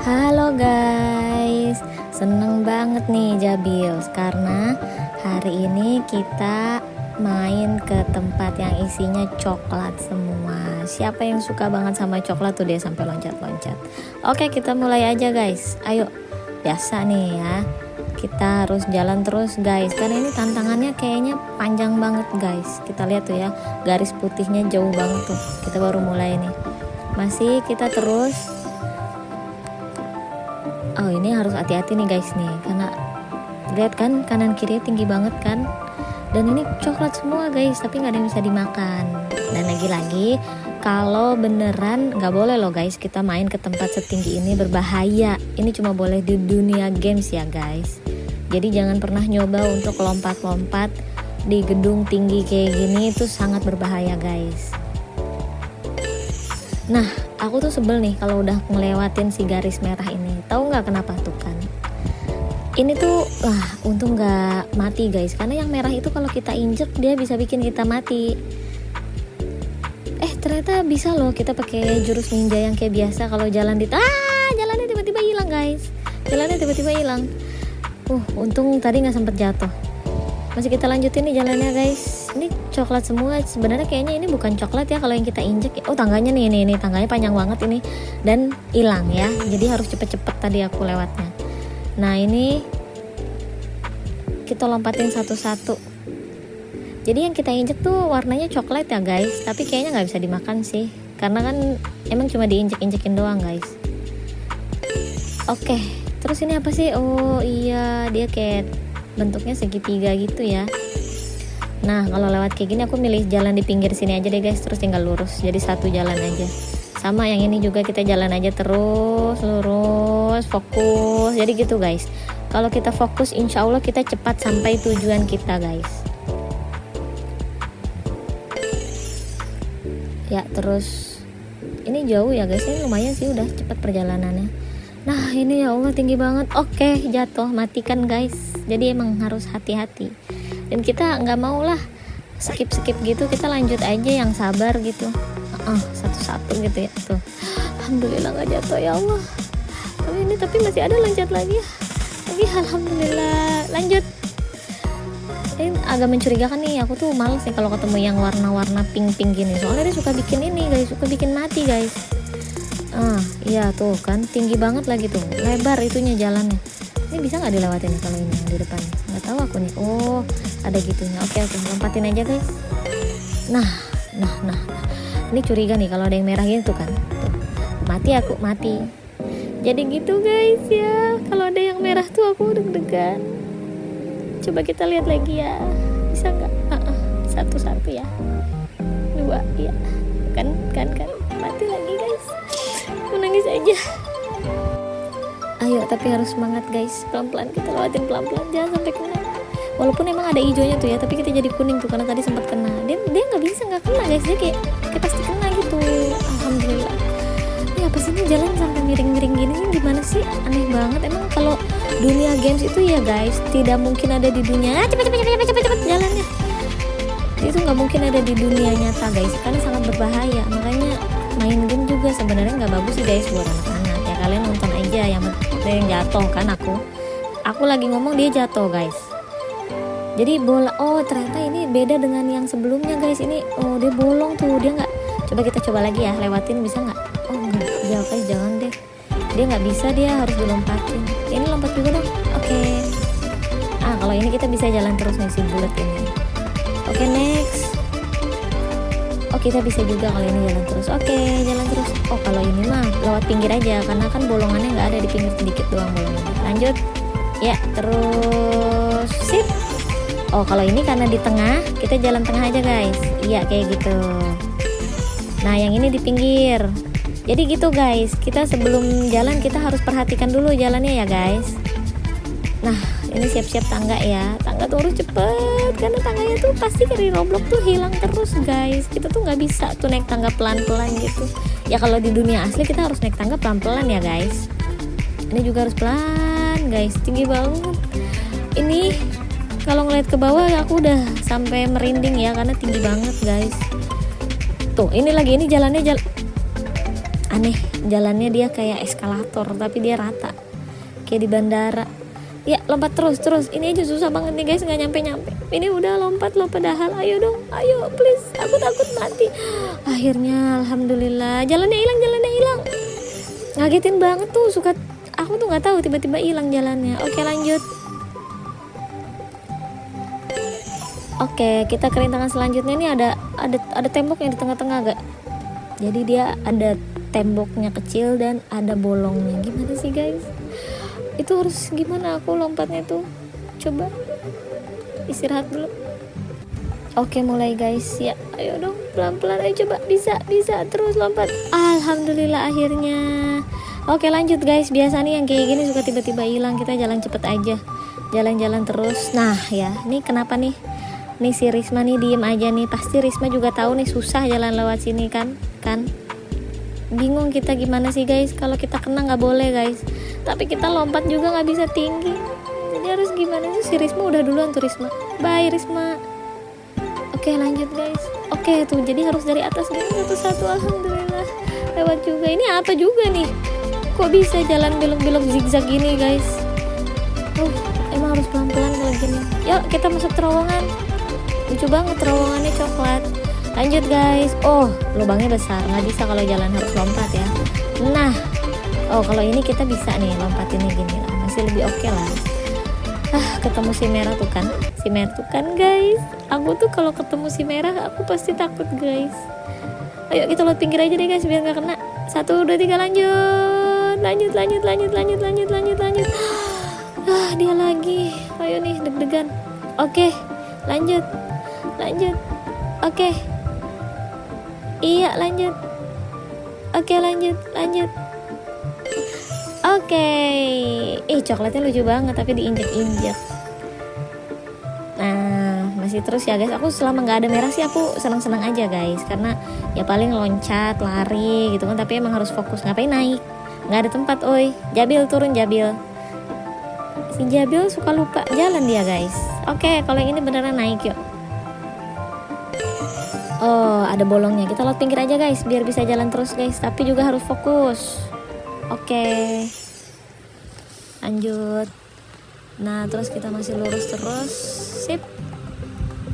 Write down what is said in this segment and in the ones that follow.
Halo guys, seneng banget nih Jabils karena hari ini kita main ke tempat yang isinya coklat semua. Siapa yang suka banget sama coklat tuh dia sampai loncat-loncat. Oke, kita mulai aja guys. Ayo, biasa nih ya. Kita harus jalan terus guys, karena ini tantangannya kayaknya panjang banget guys. Kita lihat tuh ya, garis putihnya jauh banget tuh. Kita baru mulai nih. Masih kita terus. Oh, ini harus hati-hati nih guys nih, karena lihat kan kanan kiri tinggi banget kan, dan ini coklat semua guys, tapi nggak ada yang bisa dimakan. Dan lagi-lagi kalau beneran nggak boleh loh guys kita main ke tempat setinggi ini, berbahaya. Ini cuma boleh di dunia games ya guys, jadi jangan pernah nyoba untuk lompat-lompat di gedung tinggi kayak gini, itu sangat berbahaya guys. Nah, aku tuh sebel nih kalau udah ngelewatin si garis merah ini. Tahu nggak kenapa tuh kan? Ini tuh, untung nggak mati guys. Karena yang merah itu kalau kita injek dia bisa bikin kita mati. Ternyata bisa loh kita pakai jurus ninja yang kayak biasa. Kalau jalan jalannya tiba-tiba hilang guys. Jalannya tiba-tiba hilang. Untung tadi nggak sempet jatuh. Masih kita lanjutin nih jalannya guys. Ini coklat semua. Sebenarnya kayaknya ini bukan coklat ya kalau yang kita injek. Oh, tangganya nih, ini tangganya panjang banget ini dan hilang ya. Jadi harus cepet-cepet tadi aku lewatnya. Nah, ini kita lompatin satu-satu. Jadi yang kita injek tuh warnanya coklat ya guys. Tapi kayaknya nggak bisa dimakan sih, karena kan emang cuma diinjek-injekin doang guys. Oke, terus ini apa sih? Oh iya, dia kayak bentuknya segitiga gitu ya. Nah, kalau lewat kayak gini aku milih jalan di pinggir sini aja deh guys, terus tinggal lurus, jadi satu jalan aja. Sama yang ini juga kita jalan aja terus lurus, fokus, jadi gitu guys. Kalau kita fokus insya Allah kita cepat sampai tujuan kita guys. Ya, terus ini jauh ya guys, ini lumayan sih, udah cepat perjalanannya. Nah, ini ya Allah tinggi banget. Oke, jatuh, matikan guys. Jadi emang harus hati-hati. Dan kita nggak mau lah skip gitu, kita lanjut aja yang sabar gitu. Satu-satu gitu ya tuh. Alhamdulillah nggak jatuh ya Allah. Tapi masih ada loncat lagi. Alhamdulillah lanjut. Ini agak mencurigakan nih, aku tuh males nih kalau ketemu yang warna-warna pink gini. Soalnya dia suka bikin ini guys, suka bikin mati guys. Iya tuh kan, tinggi banget lagi tuh, lebar itunya jalannya. Ini bisa nggak dilewatin kalau ini yang di depan? Nggak tahu aku nih. Oh, ada gitunya. Oke, lompatin aja guys. Nah. Ini curiga nih kalau ada yang merah gitu kan. Tuh, mati. Jadi gitu guys ya. Kalau ada yang merah tuh aku deg-degan. Coba kita lihat lagi ya. Bisa nggak? Satu-satu ya. 2 ya. Kan. Mati lagi guys. Aku nangis aja. Ayo, tapi harus semangat guys. Pelan-pelan kita lewatin, pelan-pelan, jangan sampai kena. Walaupun emang ada hijaunya tuh ya, tapi kita jadi kuning tuh karena tadi sempat kena. Dia nggak kena guys, dia kayak pasti kena gitu. Alhamdulillah. Ini apa sih, ini jalan sampai miring-miring gini nih, gimana sih? Aneh banget. Emang kalau dunia games itu ya guys, tidak mungkin ada di dunia. Cepet jalannya. Itu nggak mungkin ada di dunia nyata guys, karena sangat berbahaya. Makanya main game juga sebenarnya nggak bagus sih guys buat anak-anak ya. Kalian nonton aja, yang jatuh kan aku lagi ngomong dia jatuh guys. Jadi bola, ternyata ini beda dengan yang sebelumnya guys. Ini dia bolong tuh, dia nggak. Coba lagi ya, lewatin bisa nggak? Nggak, ya guys, jangan deh, dia nggak bisa, dia harus dilompatin. Ini lompat juga dong. Oke. Kalau ini kita bisa jalan terus nih si bulat ini. Oke, next. Kita bisa juga kalau ini jalan terus. Oke, jalan terus. Kalau ini mah lewat pinggir aja, karena kan bolongannya nggak ada, di pinggir sedikit doang bolongannya. Lanjut. Ya, terus sip. Kalau ini karena di tengah, kita jalan tengah aja guys. Iya, kayak gitu. Nah, yang ini di pinggir. Jadi gitu guys, kita sebelum jalan kita harus perhatikan dulu jalannya ya guys. Nah, ini siap-siap tangga ya. Tangga tuh harus cepet, karena tangganya tuh pasti dari Roblox tuh hilang terus guys. Kita tuh nggak bisa tuh naik tangga pelan-pelan gitu. Ya kalau di dunia asli kita harus naik tangga pelan-pelan ya guys. Ini juga harus pelan guys, tinggi banget. Ini kalau ngeliat ke bawah aku udah sampai merinding ya, karena tinggi banget guys. Tuh, ini jalannya aneh. jalannya dia kayak eskalator tapi dia rata kayak di bandara. Ya lompat terus, ini aja susah banget nih guys, nggak nyampe. Ini udah lompat loh padahal, ayo dong, ayo please, aku takut mati. Akhirnya alhamdulillah jalannya hilang. Ngagetin banget tuh, aku tuh nggak tahu tiba-tiba hilang jalannya. Oke lanjut. Oke, kita ke rintangan selanjutnya. Ini ada tembok yang di tengah-tengah gak? Jadi dia ada temboknya kecil dan ada bolongnya. Gimana sih guys? Itu harus gimana aku lompatnya tuh? Coba istirahat dulu. Oke mulai guys ya, ayo dong pelan-pelan, ayo coba, bisa terus lompat. Alhamdulillah akhirnya. Oke lanjut guys, biasa nih yang kayak gini suka tiba-tiba hilang, kita jalan cepet aja, jalan terus. Nah ya, ini kenapa nih si Risma nih diem aja nih, pasti Risma juga tahu nih susah jalan lewat sini kan bingung kita gimana sih guys, kalau kita kena nggak boleh guys, tapi kita lompat juga nggak bisa tinggi, jadi harus gimana sih? Si Risma udah duluan tuh, Risma, bye Risma. Oke lanjut guys. Oke tuh, jadi harus dari atas gini satu-satu. Alhamdulillah lewat juga. Ini apa juga nih, kok bisa jalan belok-belok zigzag gini guys? Emang harus pelan-pelan kalau gini. Yuk kita masuk terowongan, lucu banget terowongannya coklat. Lanjut guys. Lubangnya besar, nggak bisa kalau jalan, harus lompat ya. Nah kalau ini kita bisa nih lompatinnya gini lah, masih lebih oke lah. Ketemu si merah tuh kan guys, aku tuh kalau ketemu si merah aku pasti takut guys. Ayo kita lewat pinggir aja deh guys biar nggak kena. 1, 2, 3 lanjut. Dia lagi. Ayo nih deg-degan. Oke lanjut. Oke iya lanjut. Oke lanjut. Oke. Coklatnya lucu banget tapi diinjek-injek. Nah masih terus ya guys, aku selama nggak ada merah sih aku senang-senang aja guys, karena ya paling loncat lari gitu kan, tapi emang harus fokus. Ngapain naik, nggak ada tempat. Jabil turun, Jabil. Si Jabil suka lupa jalan dia guys. Oke kalau yang ini beneran naik yuk. Ada bolongnya, kita lewat pinggir aja guys biar bisa jalan terus guys, tapi juga harus fokus. Oke lanjut. Nah terus kita masih lurus terus, sip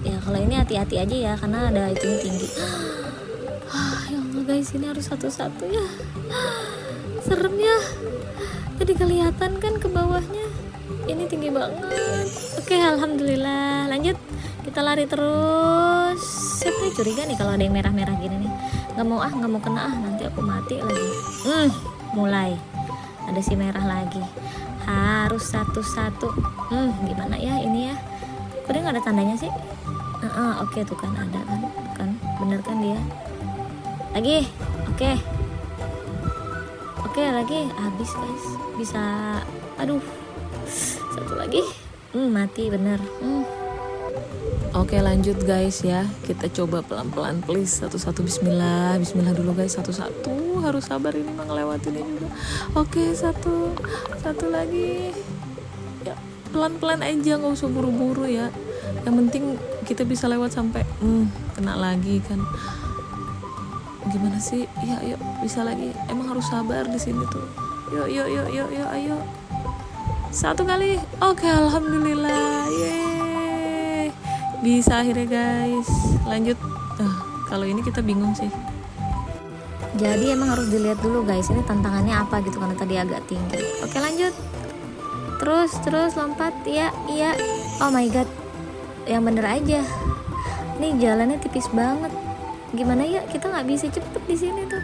ya. Kalau ini hati-hati aja ya karena ada itunya tinggi. Ya Allah guys, ini harus satu-satu ya, serem ya, jadi kelihatan kan ke bawahnya, ini tinggi banget. Oke alhamdulillah lanjut, kita lari terus. Sip nih, curiga nih kalau ada yang merah-merah gini nih, nggak mau kena nanti aku mati lagi. Mulai ada si merah lagi, harus satu-satu. Gimana ya ini ya, kok dia nggak ada tandanya sih? Oke tuh kan ada kan bener kan dia lagi. Oke lagi, habis guys, bisa. Aduh, satu lagi, mati bener. Oke lanjut guys ya, kita coba pelan-pelan please, satu-satu. Bismillah dulu guys, satu-satu, harus sabar ini mah ngelewatinnya juga. Oke satu lagi ya, pelan-pelan aja, nggak usah buru-buru ya, yang penting kita bisa lewat sampai kena lagi kan. Gimana sih ya, yuk bisa lagi, emang harus sabar di sini tuh. Yuk ayo, satu kali. Oke alhamdulillah, yeay, bisa akhirnya guys. Lanjut. Kalau ini kita bingung sih, jadi emang harus dilihat dulu guys ini tantangannya apa gitu, karena tadi agak tinggi. Oke lanjut, terus lompat. Iya. Oh my god, yang bener aja, nih jalannya tipis banget. Gimana ya, kita nggak bisa cepet di sini tuh.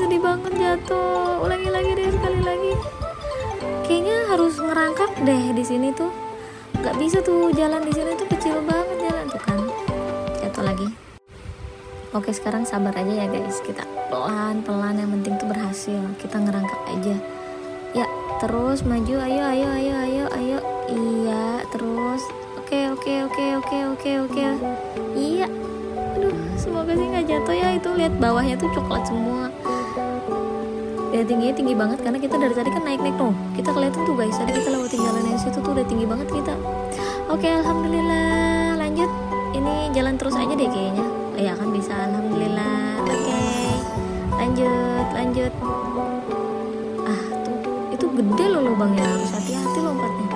Sedih banget jatuh. Ulangi lagi deh, sekali lagi. Kayaknya harus ngerangkak deh di sini tuh. Nggak bisa tuh jalan di sini tuh, kecil banget jalan tuh kan. Jatuh lagi. Oke sekarang sabar aja ya guys, kita pelan-pelan, yang penting tuh berhasil. Kita ngerangkak aja. Ya terus maju, ayo. Iya terus. Oke. Iya. Aduh, semoga sih nggak jatuh ya. Itu lihat bawahnya tuh coklat semua. Ya tingginya tinggi banget karena kita dari tadi kan naik tuh. Kita kelihatan tuh guys, tadi kita lewatin jalan yang situ tuh udah tinggi banget kita. Oke alhamdulillah, lanjut. Ini jalan terus aja deh kayaknya. Ya kan bisa, alhamdulillah. Oke lanjut. lanjut. Ah tuh, itu gede loh lubangnya, harus hati-hati lompatnya.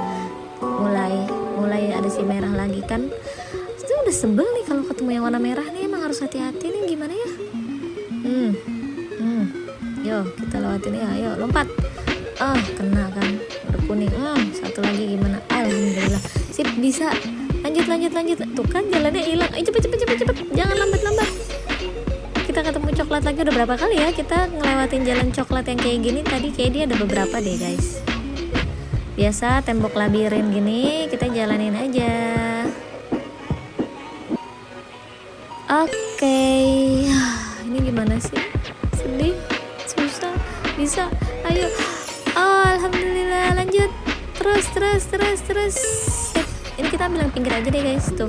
Mulai ada si merah lagi kan. Itu udah sebel nih kalau ketemu yang warna merah nih, emang harus hati-hati nih, gimana ya. Yo kita lewatin ya, ayo lompat. Kena kan, udah kuning. Satu lagi gimana, alhamdulillah sip, bisa. Lanjut tuh kan jalannya hilang. Ayo cepet, jangan lambat. Kita ketemu coklat lagi. Udah berapa kali ya kita ngelewatin jalan coklat yang kayak gini. Tadi kayak dia ada beberapa deh guys. Biasa tembok labirin gini kita jalanin aja. Oke. Ini gimana sih, sedih, susah, bisa, ayo. Alhamdulillah, lanjut terus. Ini kita ambil yang pinggir aja deh guys tuh.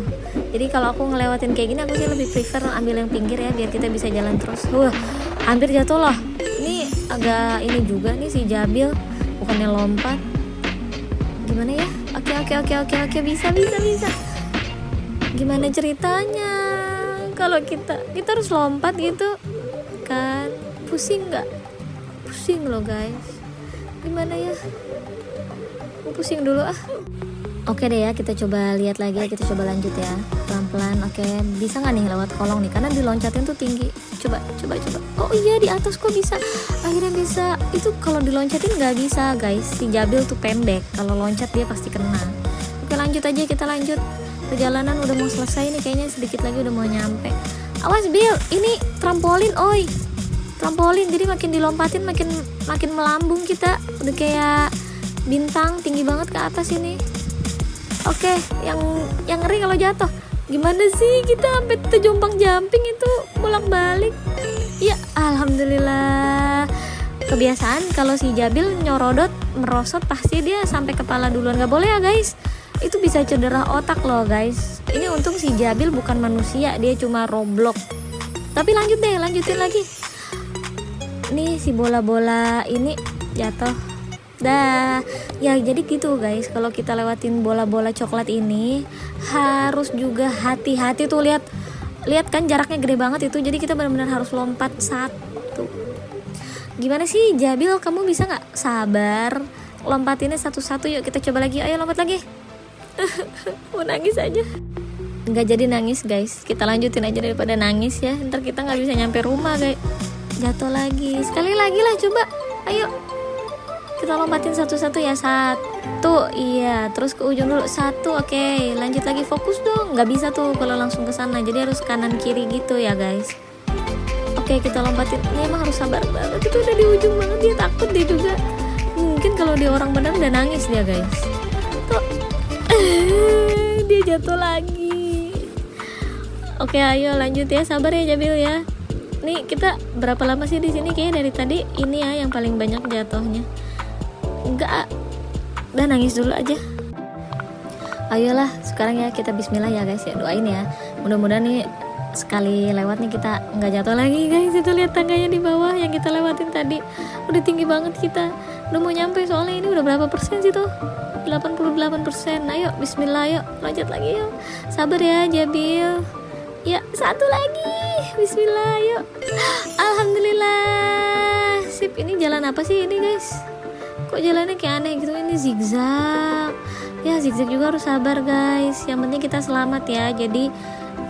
Jadi kalau aku ngelewatin kayak gini, aku sih lebih prefer ambil yang pinggir ya, biar kita bisa jalan terus. Hampir jatuh loh. Ini agak ini juga nih si Jabil, bukannya lompat. Gimana ya? Oke, bisa. Gimana ceritanya? Kalau kita harus lompat gitu kan? Pusing nggak? Pusing loh guys. Gimana ya? Aku pusing dulu ah. Oke deh ya, kita coba lihat lagi ya, kita coba lanjut ya, pelan-pelan. Oke, bisa nggak nih lewat kolong nih, karena diloncatin tuh tinggi. Coba. Oh iya, di atas kok bisa, akhirnya bisa. Itu kalau diloncatin nggak bisa guys, si Jabil tuh pendek, kalau loncat dia pasti kena. Oke lanjut aja, kita lanjut. Perjalanan udah mau selesai nih, kayaknya sedikit lagi udah mau nyampe. Awas Bil, ini trampolin, trampolin, jadi makin dilompatin makin melambung kita, udah kayak bintang, tinggi banget ke atas ini. Oke, yang ngeri kalau jatuh. Gimana sih kita sampai terjompang jumping itu bolak-balik. Ya, alhamdulillah. Kebiasaan kalau si Jabil nyorodot merosot pasti dia sampai kepala duluan. Gak boleh ya guys. Itu bisa cedera otak loh guys. Ini untung si Jabil bukan manusia, dia cuma Roblox. Tapi lanjutin lagi. Nih si bola-bola ini jatuh. Dah, ya jadi gitu guys, kalau kita lewatin bola-bola coklat ini harus juga hati-hati tuh, lihat kan jaraknya gede banget itu, jadi kita benar-benar harus lompat satu. Gimana sih Jabil, kamu bisa nggak sabar lompatinnya satu-satu? Yuk kita coba lagi, ayo lompat lagi. Mau nangis aja. Nggak jadi nangis guys, kita lanjutin aja daripada nangis ya, ntar kita nggak bisa nyampe rumah guys. Jatuh lagi, sekali lagi lah, coba, ayo. Kita lompatin satu-satu ya, satu, iya, terus ke ujung dulu, satu, oke, lanjut lagi, fokus dong, nggak bisa tuh kalau langsung ke sana, jadi harus kanan kiri gitu ya guys. Oke, kita lompatin, ini emang harus sabar banget, itu udah di ujung banget, dia takut dia juga, mungkin kalau dia orang benar udah nangis dia guys. Tuh, dia jatuh lagi. Oke, ayo lanjut ya, sabar ya Jabil ya. Nih kita berapa lama sih di sini? Kayaknya dari tadi ini ya yang paling banyak jatuhnya. Enggak, udah nangis dulu aja. Ayolah sekarang ya kita bismillah ya guys ya, doain ya, mudah-mudahan nih sekali lewat nih kita nggak jatuh lagi guys. Itu lihat tangganya di bawah yang kita lewatin tadi, udah tinggi banget, kita udah mau nyampe soalnya. Ini udah berapa persen sih tuh? 88%. Ayo bismillah, yuk loncat lagi yuk, sabar ya Jabil ya, satu lagi, bismillah yuk. Alhamdulillah, sip. Ini jalan apa sih ini guys? Kok jalannya kayak aneh gitu, ini zigzag ya, zigzag juga harus sabar guys, yang penting kita selamat ya. Jadi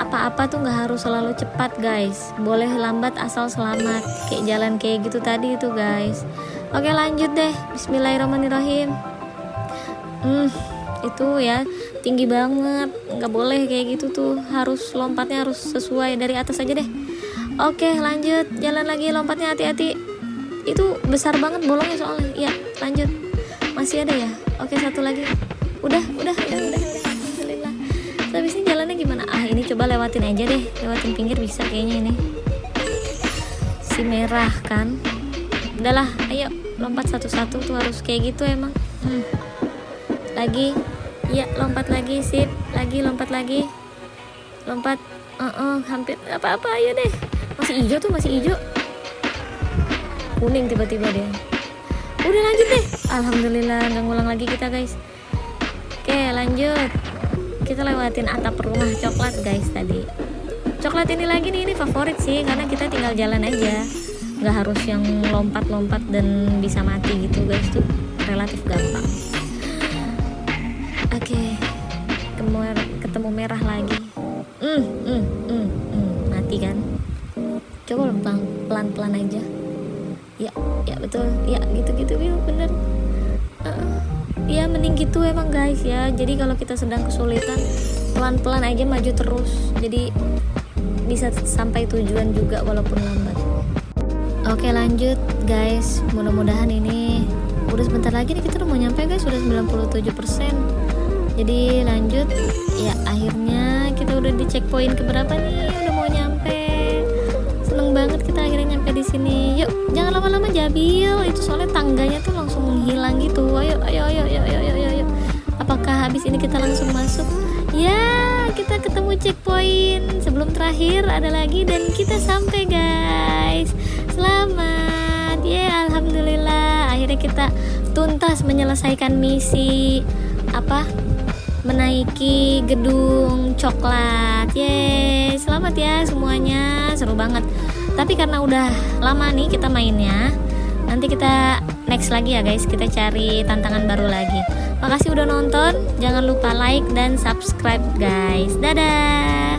apa-apa tuh nggak harus selalu cepat guys, boleh lambat asal selamat, kayak jalan kayak gitu tadi itu guys. Oke lanjut deh, bismillahirrahmanirrahim. Itu ya tinggi banget, nggak boleh kayak gitu tuh, harus lompatnya harus sesuai, dari atas aja deh. Oke lanjut, jalan lagi, lompatnya hati-hati, itu besar banget bolongnya soalnya. Ya lanjut, masih ada ya. Oke satu lagi, udah alhamdulillah. Habis ini jalannya gimana? Ini coba lewatin aja deh, lewatin pinggir bisa kayaknya ini, si merah kan. Udahlah, ayo lompat satu-satu tuh, harus kayak gitu emang. Lagi, ya lompat lagi, sip, lagi lompat lagi, lompat. Hampir apa-apa, ayo deh. Masih hijau tuh, masih hijau, kuning tiba-tiba deh. Udah lanjut deh, alhamdulillah nggak ngulang lagi kita guys. Oke lanjut, kita lewatin atap rumah coklat guys tadi. Coklat ini lagi nih, ini favorit sih karena kita tinggal jalan aja. nggak harus yang lompat-lompat dan bisa mati gitu guys, tuh relatif gampang. Oke, ketemu merah lagi. Mati kan. Coba pelan-pelan aja. Ya betul, ya gitu bener. Ya mending gitu emang guys ya. Jadi kalau kita sedang kesulitan, pelan-pelan aja maju terus, jadi bisa sampai tujuan juga walaupun lambat. Oke lanjut guys, mudah-mudahan ini udah sebentar lagi nih kita udah mau nyampe guys, udah 97%. Jadi lanjut ya, akhirnya kita udah di checkpoint keberapa nih, udah mau nyampe. Seneng banget kita akhirnya nyampe di sini. Yuk jangan lama-lama Jabil, itu soalnya tangganya tuh langsung menghilang gitu. Ayo. Apakah habis ini kita langsung masuk? Ya, kita ketemu checkpoint sebelum terakhir ada lagi dan kita sampai guys. Selamat. Ya, alhamdulillah akhirnya kita tuntas menyelesaikan misi menaiki gedung coklat. Yeay, selamat ya semuanya, seru banget. Tapi karena udah lama nih kita mainnya, nanti kita next lagi ya guys, kita cari tantangan baru lagi. Makasih udah nonton, jangan lupa like dan subscribe guys. Dadah.